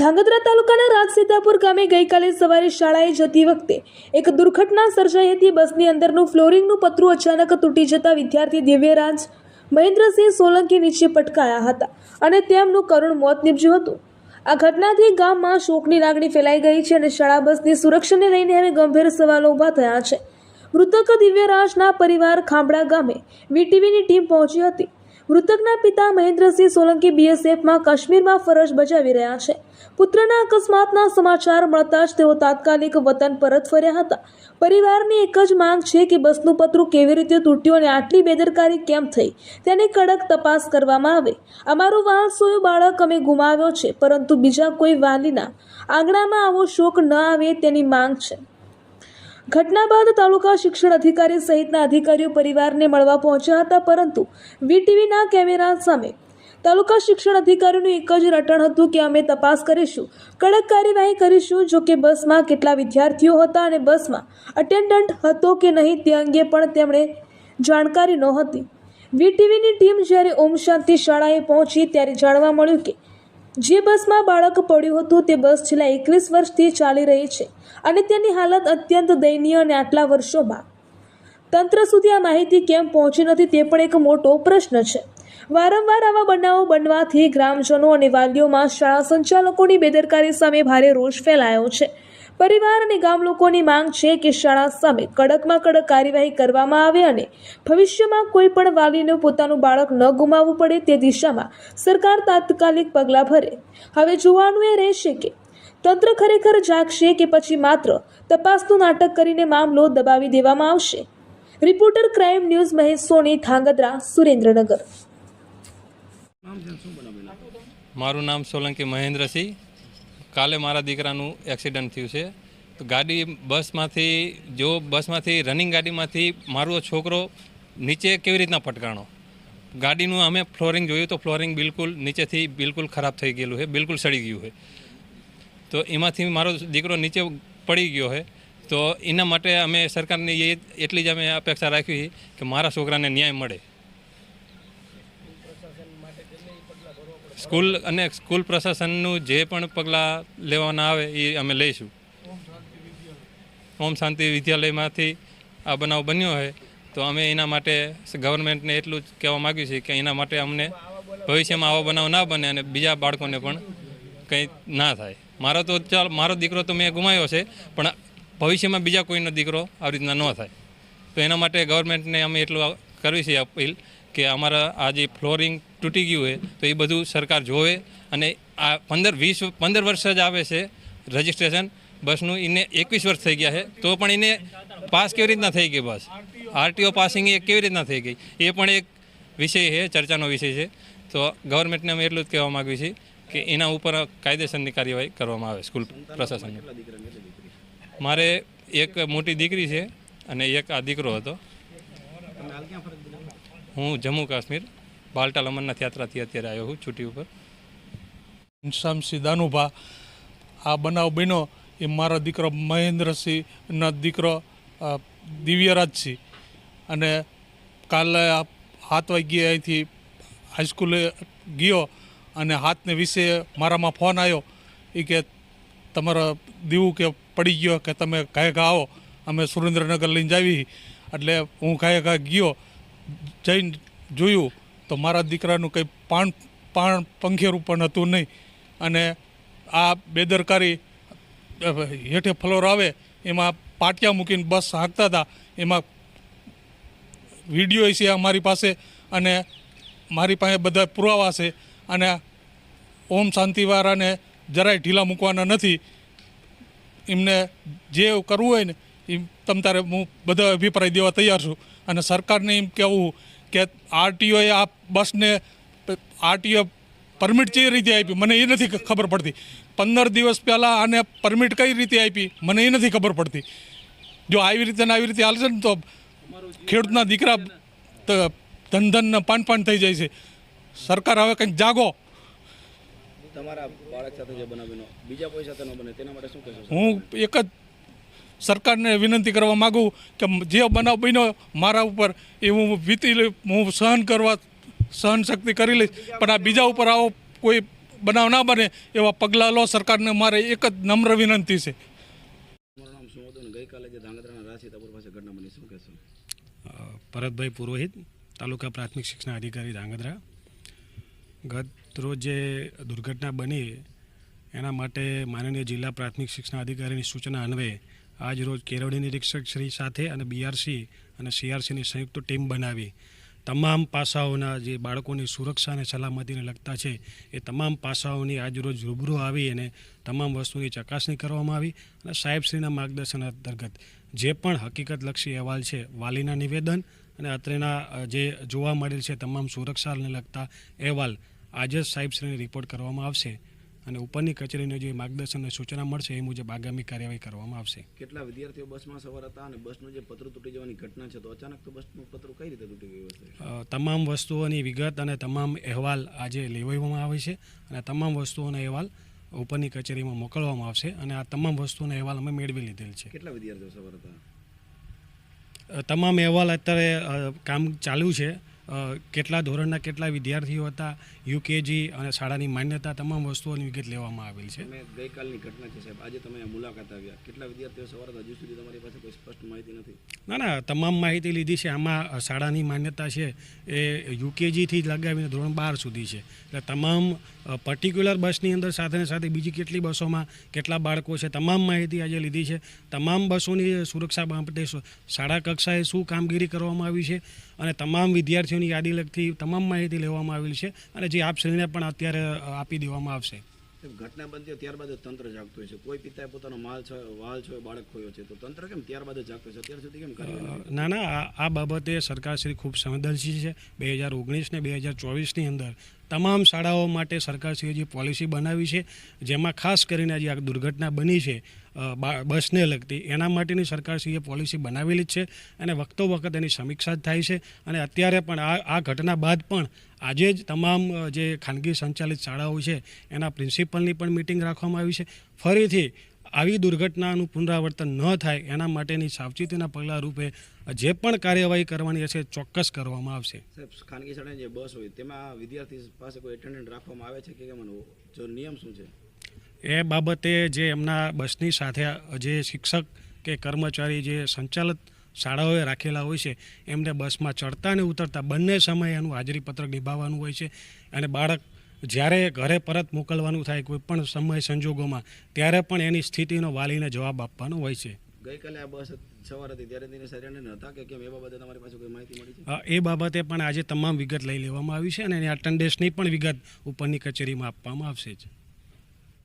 ધાંગધ્રા તાલુકાના રાજસીતાપુર ગામે ગઈકાલે સવારે શાળાએ જતી વખતે એક દુર્ઘટના સર્જાઈ હતી। બસની અંદરનું ફ્લોરિંગનું પતરું અચાનક તૂટી જતા વિદ્યાર્થી દિવ્યરાજ મહેન્દ્રસિંહ સોલંકી નીચે પટકાયા હતા અને તેમનું કરુણ મોત નીપજ્યું હતું। આ ઘટનાથી ગામમાં શોકની લાગણી ફેલાઈ ગઈ છે અને શાળા બસની સુરક્ષાને લઈને હવે ગંભીર સવાલો ઊભા થયા છે। મૃતક દિવ્યરાજના પરિવાર ખાંભડા ગામે વીટીવીની ટીમ પહોંચી હતી। મૃતકના પિતા મહેન્દ્રસિંહ સોલંકી બીએસએફમાં કાશ્મીરમાં ફરજ બજાવી રહ્યા છે। પુત્રના અકસ્માતના સમાચાર મળતા જ તેઓ તાત્કાલિક વતન પરત ફર્યા હતા। પરિવારની એક જ માંગ છે કે બસનું પતરું કેવી રીતે તૂટ્યું અને આટલી બેદરકારી કેમ થઈ તેની કડક તપાસ કરવામાં આવે। અમારું વારસોયું બાળક અમે ગુમાવ્યો છે, પરંતુ બીજા કોઈ વાલીના આંગણામાં આવો શોક ન આવે તેની માંગ છે। ઘટના બાદ તાલુકા શિક્ષણ અધિકારી સહિતના અધિકારીઓ પરિવારને મળવા પહોંચ્યા હતા, પરંતુ વીટીવીના કેમેરા સામે તાલુકા શિક્ષણ અધિકારીનું એક જ રટણ હતું કે અમે તપાસ કરીશું, કડક કાર્યવાહી કરીશું। જો કે બસમાં કેટલા વિદ્યાર્થીઓ હતા અને બસમાં અટેન્ડન્ટ હતો કે નહીં તે અંગે પણ તેમણે જાણકારી નહોતી। વીટીવીની ટીમ જ્યારે ઓમ શાંતિ શાળાએ પહોંચી ત્યારે જાણવા મળ્યું કે જે બસમાં બાળક પડ્યું હતું તે બસ છેલ્લા 21 વર્ષથી ચાલી રહી છે અને તેની હાલત અત્યંત દયનીય અને આટલા વર્ષોમાં તંત્ર સુધી આ માહિતી કેમ પહોંચી નથી તે પણ એક મોટો પ્રશ્ન છે। વારંવાર આવા બનાવો બનવાથી ગ્રામજનો અને વાલીઓમાં શાળા સંચાલકોની બેદરકારી સામે ભારે રોષ ફેલાયો છે। પરિવાર અને ગામ લોકોની માંગ છે કે શાળા સામે કડકમાં કડક કાર્યવાહી કરવામાં આવે અને ભવિષ્યમાં કોઈ પણ વાલીને પોતાનું બાળક ન ગુમાવવું પડે તે દિશામાં સરકાર તાત્કાલિક પગલાં ભરે। હવે જોવાનું એ રહેશે કે તંત્ર ખરેખર જાગશે કે પછી માત્ર તપાસનું નાટક કરીને મામલો દબાવી દેવામાં આવશે। રિપોર્ટર ક્રાઇમ ન્યૂઝ મહેશ સોની, ધાંગધ્રા, સુરેન્દ્રનગર। મારું નામ સોલંકી મહેન્દ્રસિંહ। કાલે મારા દીકરાનું એક્સિડન્ટ થયું છે। તો ગાડી બસમાંથી રનિંગ ગાડીમાંથી મારો છોકરો નીચે કેવી રીતના પટકાણો। ગાડીનું અમે ફ્લોરિંગ જોયું તો ફ્લોરિંગ બિલકુલ નીચેથી બિલકુલ ખરાબ થઈ ગયેલું છે, બિલકુલ સડી ગયું છે। તો એમાંથી મારો દીકરો નીચે પડી ગયો છે। તો એના માટે અમે સરકારની એટલી જ અમે અપેક્ષા રાખી કે મારા છોકરાને ન્યાય મળે। સ્કૂલ પ્રશાસનનું જે પણ પગલાં લેવાના આવે એ અમે લઈશું। ઓમ શાંતિ વિદ્યાલયમાંથી આ બનાવ બન્યો છે તો અમે એના માટે ગવર્મેન્ટને એટલું જ કહેવા માગીએ છીએ કે એના માટે અમને ભવિષ્યમાં આવો બનાવ ના બને અને બીજા બાળકોને પણ કંઈ ના થાય। મારો દીકરો તો મેં ગુમાવ્યો છે, પણ ભવિષ્યમાં બીજા કોઈનો દીકરો આવી રીતના ન થાય। તો એના માટે ગવર્મેન્ટને અમે એટલું કરવી છે અપીલ કે અમારા આ જે ફ્લોરિંગ તૂટી ગયું હોય તો એ બધું સરકાર જોવે અને આ 15 વર્ષ જ આવે છે રજિસ્ટ્રેશન બસનું, એને 21 વર્ષ થઈ ગયા છે તો પણ એને પાસ કેવી રીતના થઈ ગઈ બસ? આરટીઓ પાસિંગ એ કેવી રીતના થઈ ગઈ એ પણ એક વિષય છે, ચર્ચાનો વિષય છે। તો ગવર્મેન્ટને અમે એટલું જ કહેવા માગીએ છીએ કે એના ઉપર કાયદેસરની કાર્યવાહી કરવામાં આવે સ્કૂલ પ્રશાસનને। મારે એક મોટી દીકરી છે અને એક આ દીકરો હતો। હું જમ્મુ કાશ્મીર બાલટાલ અમરનાથ યાત્રાથી અત્યારે આવ્યો છું છૂટી ઉપર। શામસિંહ દાનુભા, આ બનાવ બન્યો એ મારા દીકરો મહેન્દ્રસિંહનો દીકરો દિવ્યરાજસિંહ, અને કાલે 7 વાગ્યે અહીંથી હાઈસ્કૂલે ગયો અને 7ને 20 મારામાં ફોન આવ્યો એ કે તમારા દીવું કે પડી ગયો કે તમે ઘાયઘા આવો, અમે સુરેન્દ્રનગર લઈને જાવી। એટલે હું ઘાયઘા ગયો, જઈને જોયું તો મારા દીકરાનું કંઈ પાણ પંખેરું પણ હતું નહીં। અને આ બેદરકારી હેઠે ફ્લોર આવે એમાં પાટિયા મૂકીને બસ હાંકતા હતા, એમાં વિડીયો છે અમારી પાસે અને મારી પાસે બધા પુરાવા છે। અને ઓમ શાંતિવાળાને જરાય ઢીલા મૂકવાના નથી, એમને જે કરવું હોય ને એ તમ તારે હું બધા અભિપ્રાય દેવા તૈયાર છું। અને સરકારને એમ કહેવું કે આરટીઓએ આ બસને આરટીઓ પરમિટ કઈ રીતે આપી મને એ નથી ખબર પડતી। 15 દિવસ પહેલાં આને પરમિટ કઈ રીતે આપી મને એ નથી ખબર પડતી। જો આવી રીતે હાલશે ને તો ખેડૂતના દીકરા ધન પાન થઈ જાય છે। સરકાર હવે કંઈક જાગો। તમારા બાળક સાથે જે બનાવીનો બીજા કોઈ સાથે ન બને તેના માટે શું કહેશો? હું એક જ સરકારને વિનંતી કરવા માગું કે જે બનાવ બન્યો મારા ઉપર એ હું સહન શક્તિ કરી લઈશ, પણ આ બીજા ઉપર આવો કોઈ બનાવ ના બને એવા પગલાં લો સરકારને મારે એક જ નમ્ર વિનંતી છે. તમારું નામ શું હતું અને ગઈકાલે જે ધાંગધ્રાના રાજ સીતાપુર પાસે ઘટના બની શું કહેશો? ભરતભાઈ પુરોહિત, તાલુકા પ્રાથમિક શિક્ષણ અધિકારી ધાંગધ્રા. ગત રોજ જે દુર્ઘટના બની એના માટે માનનીય જિલ્લા પ્રાથમિક શિક્ષણ અધિકારીની સૂચના અન્વયે આજ રોજ કેળવણી નિરીક્ષક શ્રી સાથે અને બીઆરસી અને સીઆરસીની સંયુક્ત ટીમ બનાવી તમામ પાસાઓના જે બાળકોની સુરક્ષા અને સલામતીને લગતા છે એ તમામ પાસાઓની આજરોજ રૂબરૂ આવી અને તમામ વસ્તુની ચકાસણી કરવામાં આવી અને સાહેબશ્રીના માર્ગદર્શન અંતર્ગત જે પણ હકીકતલક્ષી અહેવાલ છે, વાલીના નિવેદન અને અત્રેના જે જોવા મળેલ છે તમામ સુરક્ષાને લગતા અહેવાલ આજે જ સાહેબશ્રીને રિપોર્ટ કરવામાં આવશે અને ઉપરની કચેરીને જે માર્ગદર્શન અને સૂચના મળશે એ મુજબ આગામી કાર્યવાહી કરવામાં આવશે. કેટલા વિદ્યાર્થીઓ બસમાં સવાર હતા અને બસનું જે પતરું તૂટી જવાની ઘટના છે તો અચાનક તો બસનું પતરું કઈ રીતે તૂટી ગયું હશે? તમામ વસ્તુઓની વિગત અને તમામ અહેવાલ આજે લેવામાં આવે છે અને તમામ વસ્તુઓના અહેવાલ ઉપરની કચેરીમાં મોકલવામાં આવશે અને આ તમામ વસ્તુઓના અહેવાલ અમે મેળવી લીધેલ છે. કેટલા વિદ્યાર્થીઓ સવાર હતા? તમામ અહેવાલ અત્યારે કામ ચાલુ છે. કેટલા ધોરણના કેટલા વિદ્યાર્થીઓ હતા, યુકેજી અને શાળાની માન્યતા તમામ વસ્તુઓની વિગત લેવામાં આવેલ છે. તમે ગઈકાલની ઘટના છે સાહેબ, આજે તમે મુલાકાત આવ્યા, કેટલા વિદ્યાર્થીઓ સવાર હતા હજુ સુધી તમારી પાસે કોઈ સ્પષ્ટ માહિતી નથી? ના, તમામ માહિતી લીધી છે. આમાં શાળાની માન્યતા છે એ યુકેજીથી લગાવીને ધોરણ 12 સુધી છે. એટલે તમામ પર્ટિક્યુલર બસની અંદર સાથે સાથે બીજી કેટલી બસોમાં કેટલા બાળકો છે તમામ માહિતી આજે લીધી છે. તમામ બસોની સુરક્ષા બાબતે શાળા કક્ષાએ શું કામગીરી કરવામાં આવી છે અને તમામ વિદ્યાર્થીઓની યાદી લગતી તમામ માહિતી લેવામાં આવેલી છે અને જે આપશ્રીને પણ અત્યારે આપી દેવામાં આવશે. ઘટના બનતી ત્યારબાદ જ તંત્ર જાગતું હોય છે. કોઈ પિતાએ પોતાનો વાલ છે બાળક ખોયો છે તો તંત્ર કેમ ત્યારબાદ જ જાગતું છે? અત્યાર સુધી કેમ કાર્યવાહી? ના, આ બાબતે સરકારશ્રી ખૂબ સંવેદનશીલ છે. 2019 ને 2024ની અંદર તમામ શાળાઓ માટે સરકારશ્રીએ જે પોલિસી બનાવી છે જેમાં ખાસ કરીને જે આ દુર્ઘટના બની છે બસને લગતી એના માટેની સરકારશ્રીએ પોલિસી બનાવેલી જ છે અને વખતો વખત એની સમીક્ષા થાય છે અને અત્યારે પણ આ ઘટના બાદ પણ આજે જ તમામ જે ખાનગી સંચાલિત શાળાઓ છે એના પ્રિન્સિપલની પણ મિટિંગ રાખવામાં આવી છે. ફરીથી આવી દુર્ઘટનાનું પુનરાવર્તન ન થાય એના માટેની સાવચેતીના પગલાં રૂપે જે પણ કાર્યવાહી કરવાની હશે ચોક્કસ કરવામાં આવશે. સાહેબ, ખાનગી શાળાની જે બસ હોય તેમાં વિદ્યાર્થી પાસે કોઈ એટેન્ડન્ટ રાખવામાં આવે છે કે કેમ? જો નિયમ શું છે એ બાબતે જે એમના બસની સાથે જે શિક્ષક કે કર્મચારી જે સંચાલક શાળાઓએ રાખેલા હોય છે એમને બસમાં ચડતા અને ઉતરતા બંને સમયે એનું હાજરીપત્રક નિભાવવાનું હોય છે અને બાળક જ્યારે ઘરે પરત મોકલવાનું થાય કોઈ પણ સમય સંજોગોમાં ત્યારે પણ એની સ્થિતિનો વાલીને જવાબ આપવાનો હોય છે. ગઈકાલે આ બસ સવાર હતી ત્યારે તેને સરેન્ડર હતા કે કેમ, એ બાબતે તમારી પાસે કોઈ માહિતી મળી છે? એ બાબતે પણ આજે તમામ વિગત લઈ લેવામાં આવી છે અને એની અટેન્ડન્સની પણ વિગત ઉપરની કચેરીમાં આપવામાં આવશે જ.